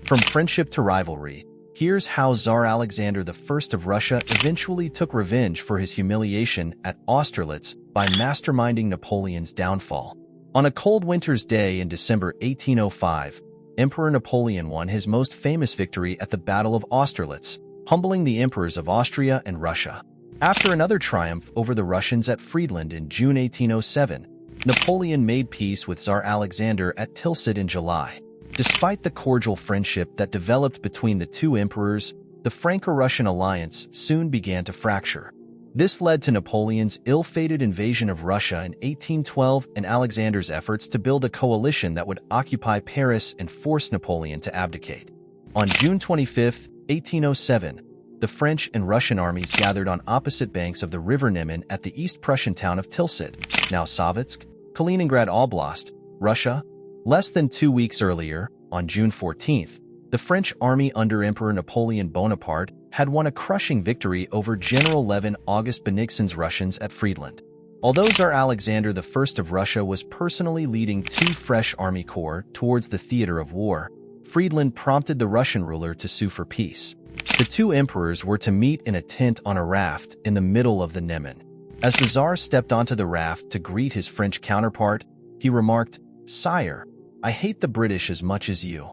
From friendship to rivalry, here's how Tsar Alexander I of Russia eventually took revenge for his humiliation at Austerlitz by masterminding Napoleon's downfall. On a cold winter's day in December 1805, Emperor Napoleon won his most famous victory at the Battle of Austerlitz, humbling the emperors of Austria and Russia. After another triumph over the Russians at Friedland in June 1807, Napoleon made peace with Tsar Alexander at Tilsit in July. Despite the cordial friendship that developed between the two emperors, the Franco-Russian alliance soon began to fracture. This led to Napoleon's ill-fated invasion of Russia in 1812 and Alexander's efforts to build a coalition that would occupy Paris and force Napoleon to abdicate. On June 25, 1807, the French and Russian armies gathered on opposite banks of the River Neman at the East Prussian town of Tilsit, now Savitsk, Kaliningrad Oblast, Russia. Less than 2 weeks earlier, on June 14th, the French army under Emperor Napoleon Bonaparte had won a crushing victory over General Levin August Bennigsen's Russians at Friedland. Although Tsar Alexander I of Russia was personally leading 2 fresh army corps towards the theater of war, Friedland prompted the Russian ruler to sue for peace. The two emperors were to meet in a tent on a raft in the middle of the Neman. As the Tsar stepped onto the raft to greet his French counterpart, he remarked, "Sire, I hate the British as much as you."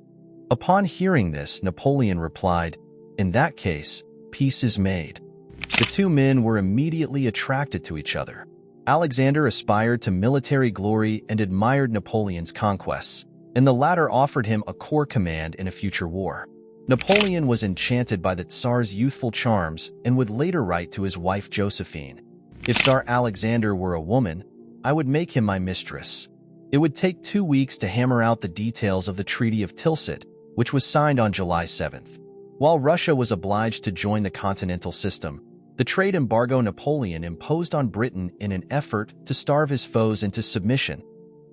Upon hearing this, Napoleon replied, "In that case, peace is made." The two men were immediately attracted to each other. Alexander aspired to military glory and admired Napoleon's conquests, and the latter offered him a corps command in a future war. Napoleon was enchanted by the Tsar's youthful charms and would later write to his wife Josephine, "If Tsar Alexander were a woman, I would make him my mistress." It would take 2 weeks to hammer out the details of the Treaty of Tilsit, which was signed on July 7th. While Russia was obliged to join the continental system, the trade embargo Napoleon imposed on Britain in an effort to starve his foes into submission,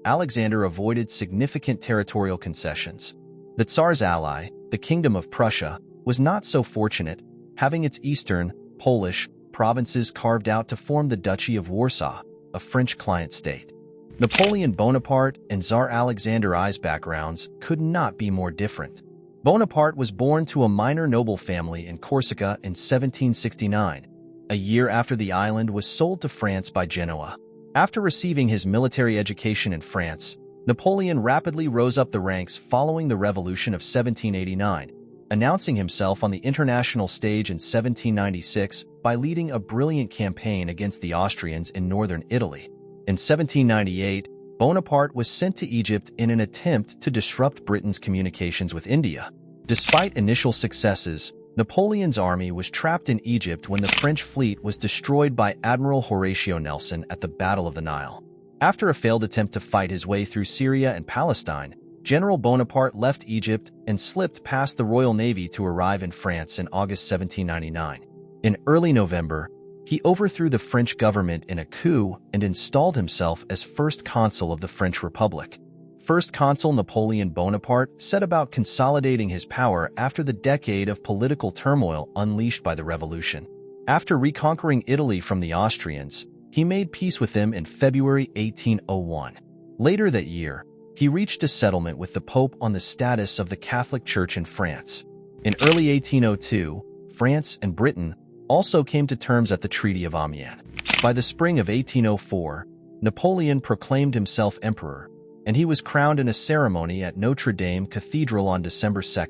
Alexander avoided significant territorial concessions. The Tsar's ally, the Kingdom of Prussia, was not so fortunate, having its eastern, Polish, provinces carved out to form the Duchy of Warsaw, a French client state. Napoleon Bonaparte and Tsar Alexander I's backgrounds could not be more different. Bonaparte was born to a minor noble family in Corsica in 1769, a year after the island was sold to France by Genoa. After receiving his military education in France, Napoleon rapidly rose up the ranks following the Revolution of 1789, announcing himself on the international stage in 1796 by leading a brilliant campaign against the Austrians in northern Italy. In 1798, Bonaparte was sent to Egypt in an attempt to disrupt Britain's communications with India. Despite initial successes, Napoleon's army was trapped in Egypt when the French fleet was destroyed by Admiral Horatio Nelson at the Battle of the Nile. After a failed attempt to fight his way through Syria and Palestine, General Bonaparte left Egypt and slipped past the Royal Navy to arrive in France in August 1799. In early November, he overthrew the French government in a coup and installed himself as First Consul of the French Republic. First Consul Napoleon Bonaparte set about consolidating his power after the decade of political turmoil unleashed by the Revolution. After reconquering Italy from the Austrians, he made peace with them in February 1801. Later that year, he reached a settlement with the Pope on the status of the Catholic Church in France. In early 1802, France and Britain also came to terms at the Treaty of Amiens. By the spring of 1804, Napoleon proclaimed himself emperor, and he was crowned in a ceremony at Notre Dame Cathedral on December 2,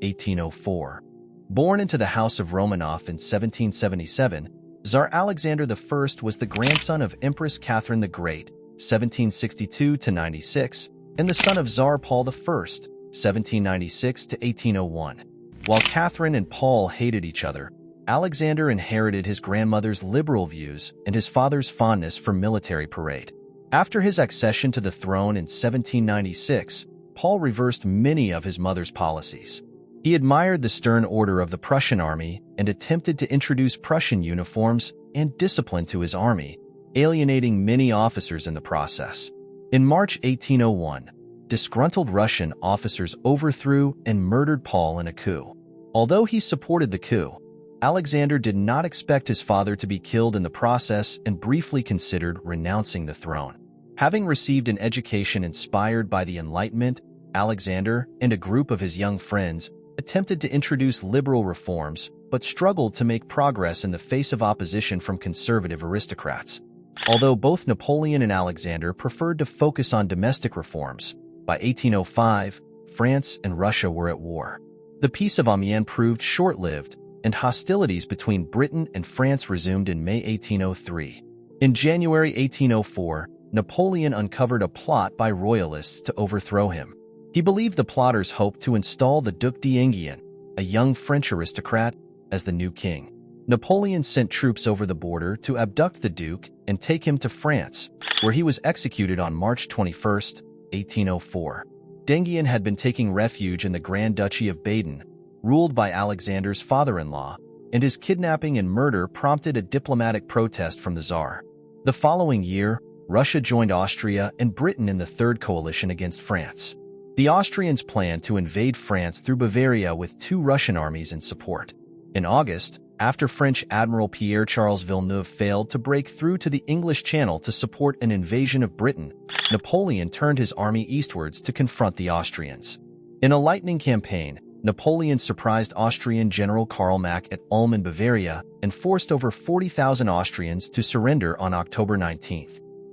1804. Born into the House of Romanov in 1777, Tsar Alexander I was the grandson of Empress Catherine the Great, 1762–96, and the son of Tsar Paul I, 1796–1801. While Catherine and Paul hated each other, Alexander inherited his grandmother's liberal views and his father's fondness for military parade. After his accession to the throne in 1796, Paul reversed many of his mother's policies. He admired the stern order of the Prussian army and attempted to introduce Prussian uniforms and discipline to his army, alienating many officers in the process. In March 1801, disgruntled Russian officers overthrew and murdered Paul in a coup. Although he supported the coup, Alexander did not expect his father to be killed in the process and briefly considered renouncing the throne. Having received an education inspired by the Enlightenment, Alexander and a group of his young friends attempted to introduce liberal reforms, but struggled to make progress in the face of opposition from conservative aristocrats. Although both Napoleon and Alexander preferred to focus on domestic reforms, by 1805, France and Russia were at war. The Peace of Amiens proved short-lived, and hostilities between Britain and France resumed in May 1803. In January 1804, Napoleon uncovered a plot by royalists to overthrow him. He believed the plotters hoped to install the Duc d'Enghien, a young French aristocrat, as the new king. Napoleon sent troops over the border to abduct the Duke and take him to France, where he was executed on March 21, 1804. D'Enghien had been taking refuge in the Grand Duchy of Baden, ruled by Alexander's father-in-law, and his kidnapping and murder prompted a diplomatic protest from the Tsar. The following year, Russia joined Austria and Britain in the Third Coalition against France. The Austrians planned to invade France through Bavaria with 2 Russian armies in support. In August, after French Admiral Pierre-Charles Villeneuve failed to break through to the English Channel to support an invasion of Britain, Napoleon turned his army eastwards to confront the Austrians. In a lightning campaign, Napoleon surprised Austrian General Karl Mack at Ulm in Bavaria and forced over 40,000 Austrians to surrender on October 19.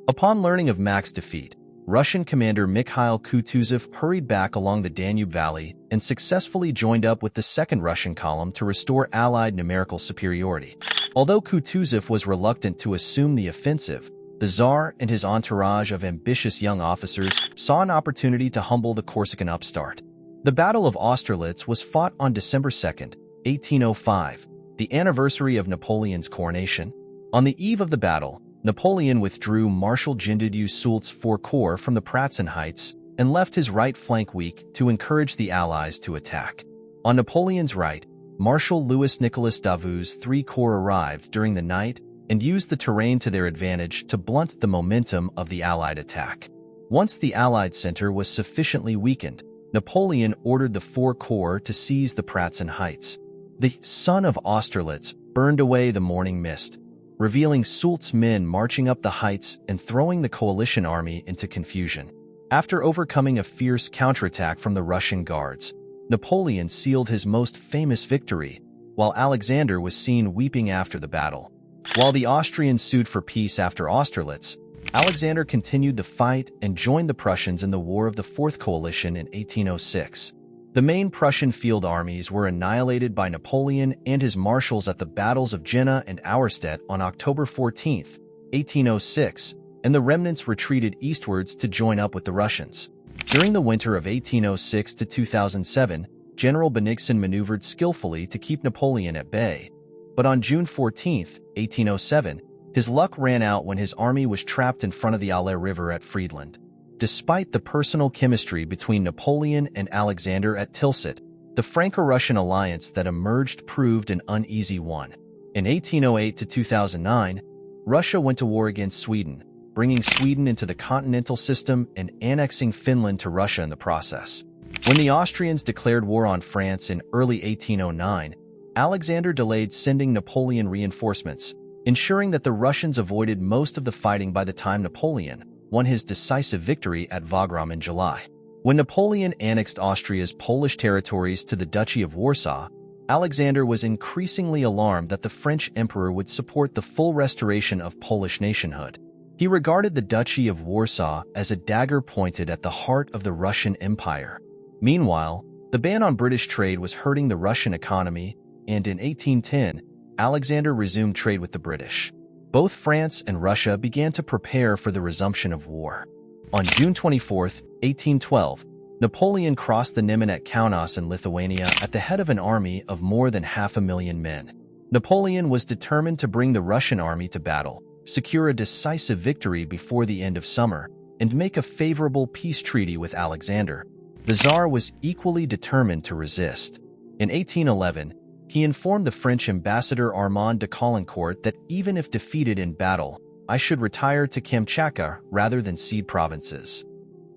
Upon learning of Mack's defeat, Russian commander Mikhail Kutuzov hurried back along the Danube Valley and successfully joined up with the Second Russian Column to restore Allied numerical superiority. Although Kutuzov was reluctant to assume the offensive, the Tsar and his entourage of ambitious young officers saw an opportunity to humble the Corsican upstart. The Battle of Austerlitz was fought on December 2, 1805, the anniversary of Napoleon's coronation. On the eve of the battle, Napoleon withdrew Marshal Jean-de Soult's 4 corps from the Pratzen Heights and left his right flank weak to encourage the Allies to attack. On Napoleon's right, Marshal Louis-Nicolas Davout's 3 corps arrived during the night and used the terrain to their advantage to blunt the momentum of the Allied attack. Once the Allied center was sufficiently weakened, Napoleon ordered the 4 corps to seize the Pratzen Heights. The sun of Austerlitz burned away the morning mist, revealing Soult's men marching up the heights and throwing the coalition army into confusion. After overcoming a fierce counterattack from the Russian guards, Napoleon sealed his most famous victory, while Alexander was seen weeping after the battle. While the Austrians sued for peace after Austerlitz, Alexander continued the fight and joined the Prussians in the War of the Fourth Coalition in 1806. The main Prussian field armies were annihilated by Napoleon and his marshals at the battles of Jena and Auerstedt on October 14, 1806, and the remnants retreated eastwards to join up with the Russians. During the winter of 1806 to 2007, General Bennigsen maneuvered skillfully to keep Napoleon at bay. But on June 14, 1807, his luck ran out when his army was trapped in front of the Aller River at Friedland. Despite the personal chemistry between Napoleon and Alexander at Tilsit, the Franco-Russian alliance that emerged proved an uneasy one. In 1808 to 2009, Russia went to war against Sweden, bringing Sweden into the continental system and annexing Finland to Russia in the process. When the Austrians declared war on France in early 1809, Alexander delayed sending Napoleon reinforcements, ensuring that the Russians avoided most of the fighting by the time Napoleon won his decisive victory at Wagram in July. When Napoleon annexed Austria's Polish territories to the Duchy of Warsaw, Alexander was increasingly alarmed that the French emperor would support the full restoration of Polish nationhood. He regarded the Duchy of Warsaw as a dagger pointed at the heart of the Russian Empire. Meanwhile, the ban on British trade was hurting the Russian economy, and in 1810, Alexander resumed trade with the British. Both France and Russia began to prepare for the resumption of war. On June 24, 1812, Napoleon crossed the Niemen at Kaunas in Lithuania at the head of an army of more than 500,000 men. Napoleon was determined to bring the Russian army to battle, secure a decisive victory before the end of summer, and make a favorable peace treaty with Alexander. The Tsar was equally determined to resist. In 1811, he informed the French ambassador Armand de Caulaincourt that even if defeated in battle, I should retire to Kamchatka rather than cede provinces.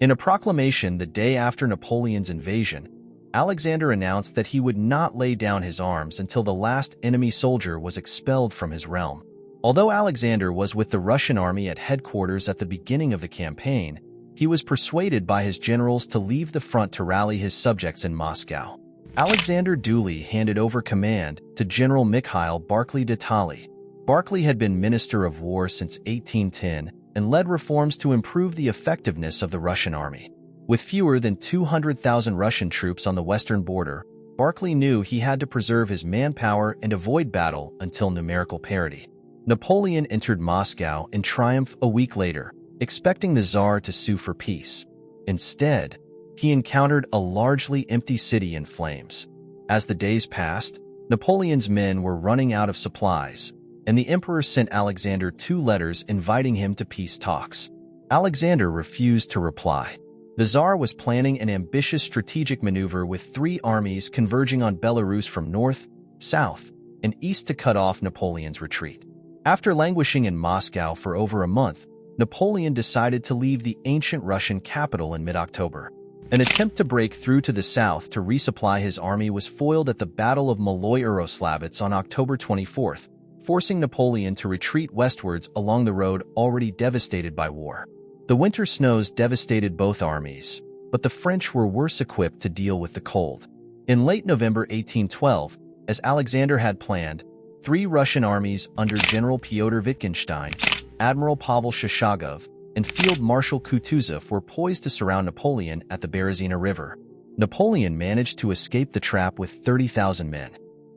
In a proclamation the day after Napoleon's invasion, Alexander announced that he would not lay down his arms until the last enemy soldier was expelled from his realm. Although Alexander was with the Russian army at headquarters at the beginning of the campaign, he was persuaded by his generals to leave the front to rally his subjects in Moscow. Alexander duly handed over command to General Mikhail Barclay de Tolly. Barclay had been Minister of War since 1810 and led reforms to improve the effectiveness of the Russian army. With fewer than 200,000 Russian troops on the western border, Barclay knew he had to preserve his manpower and avoid battle until numerical parity. Napoleon entered Moscow in triumph a week later, expecting the Tsar to sue for peace. Instead, he encountered a largely empty city in flames. As the days passed, Napoleon's men were running out of supplies, and the emperor sent Alexander 2 letters inviting him to peace talks. Alexander refused to reply. The Tsar was planning an ambitious strategic maneuver with 3 armies converging on Belarus from north, south, and east to cut off Napoleon's retreat. After languishing in Moscow for over a month, Napoleon decided to leave the ancient Russian capital in mid-October. An attempt to break through to the south to resupply his army was foiled at the Battle of Maloy-Uroslavets on October 24, forcing Napoleon to retreat westwards along the road already devastated by war. The winter snows devastated both armies, but the French were worse equipped to deal with the cold. In late November 1812, as Alexander had planned, 3 Russian armies under General Pyotr Wittgenstein, Admiral Pavel Shishagov, and Field Marshal Kutuzov were poised to surround Napoleon at the Berezina River. Napoleon managed to escape the trap with 30,000 men.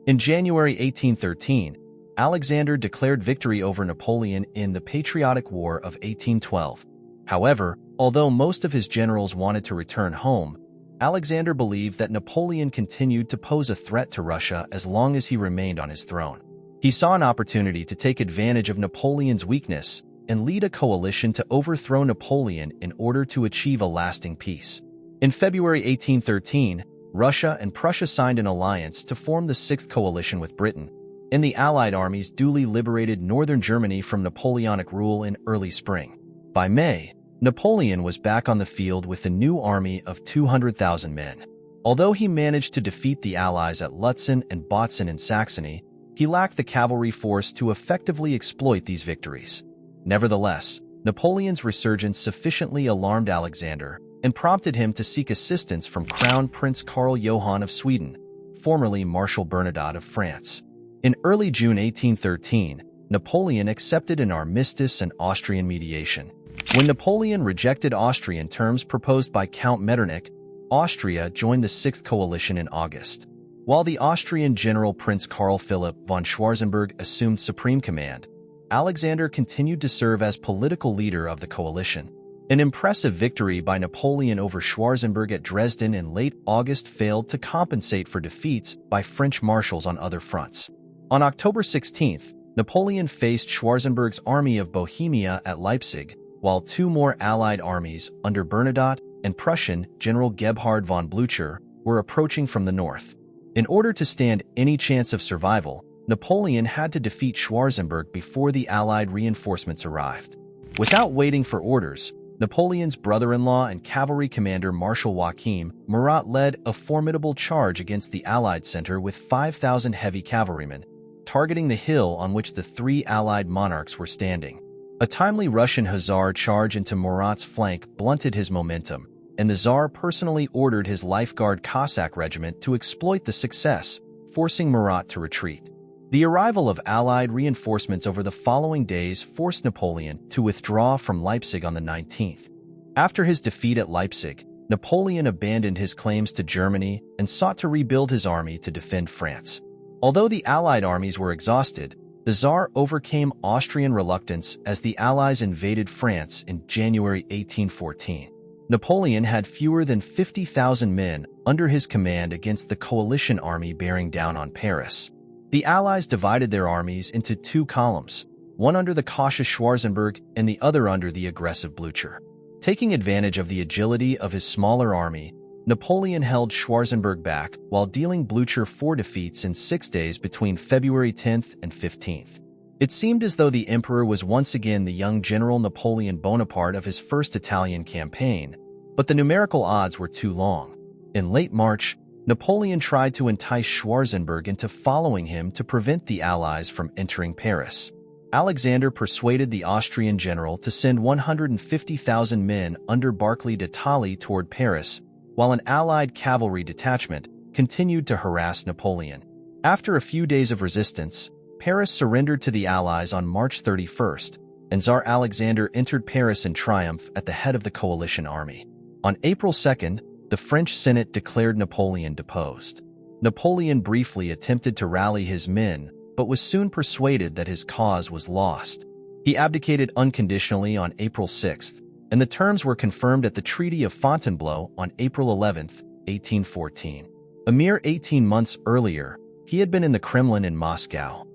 In January 1813, Alexander declared victory over Napoleon in the Patriotic War of 1812. However, although most of his generals wanted to return home, Alexander believed that Napoleon continued to pose a threat to Russia as long as he remained on his throne. He saw an opportunity to take advantage of Napoleon's weakness and lead a coalition to overthrow Napoleon in order to achieve a lasting peace. In February 1813, Russia and Prussia signed an alliance to form the Sixth Coalition with Britain, and the Allied armies duly liberated northern Germany from Napoleonic rule in early spring. By May, Napoleon was back on the field with a new army of 200,000 men. Although he managed to defeat the Allies at Lutzen and Bautzen in Saxony, he lacked the cavalry force to effectively exploit these victories. Nevertheless, Napoleon's resurgence sufficiently alarmed Alexander and prompted him to seek assistance from Crown Prince Karl Johann of Sweden, formerly Marshal Bernadotte of France. In early June 1813, Napoleon accepted an armistice and Austrian mediation. When Napoleon rejected Austrian terms proposed by Count Metternich, Austria joined the Sixth Coalition in August. While the Austrian general Prince Karl Philipp von Schwarzenberg assumed supreme command, Alexander continued to serve as political leader of the coalition. An impressive victory by Napoleon over Schwarzenberg at Dresden in late August failed to compensate for defeats by French marshals on other fronts. On October 16th, Napoleon faced Schwarzenberg's army of Bohemia at Leipzig, while 2 more Allied armies under Bernadotte and Prussian General Gebhard von Blücher were approaching from the north. In order to stand any chance of survival, Napoleon had to defeat Schwarzenberg before the Allied reinforcements arrived. Without waiting for orders, Napoleon's brother-in-law and cavalry commander Marshal Joachim Murat led a formidable charge against the Allied center with 5,000 heavy cavalrymen, targeting the hill on which the 3 Allied monarchs were standing. A timely Russian hussar charge into Murat's flank blunted his momentum, and the Tsar personally ordered his Lifeguard Cossack regiment to exploit the success, forcing Murat to retreat. The arrival of Allied reinforcements over the following days forced Napoleon to withdraw from Leipzig on the 19th. After his defeat at Leipzig, Napoleon abandoned his claims to Germany and sought to rebuild his army to defend France. Although the Allied armies were exhausted, the Tsar overcame Austrian reluctance as the Allies invaded France in January 1814. Napoleon had fewer than 50,000 men under his command against the coalition army bearing down on Paris. The Allies divided their armies into 2 columns, one under the cautious Schwarzenberg and the other under the aggressive Blücher. Taking advantage of the agility of his smaller army, Napoleon held Schwarzenberg back while dealing Blücher 4 defeats in 6 days between February 10th and 15th. It seemed as though the emperor was once again the young General Napoleon Bonaparte of his first Italian campaign, but the numerical odds were too long. In late March, Napoleon tried to entice Schwarzenberg into following him to prevent the Allies from entering Paris. Alexander persuaded the Austrian general to send 150,000 men under Barclay de Tolly toward Paris, while an allied cavalry detachment continued to harass Napoleon. After a few days of resistance, Paris surrendered to the Allies on March 31st, and Tsar Alexander entered Paris in triumph at the head of the coalition army. On April 2nd, the French Senate declared Napoleon deposed. Napoleon briefly attempted to rally his men, but was soon persuaded that his cause was lost. He abdicated unconditionally on April 6th, and the terms were confirmed at the Treaty of Fontainebleau on April 11, 1814. A mere 18 months earlier, he had been in the Kremlin in Moscow.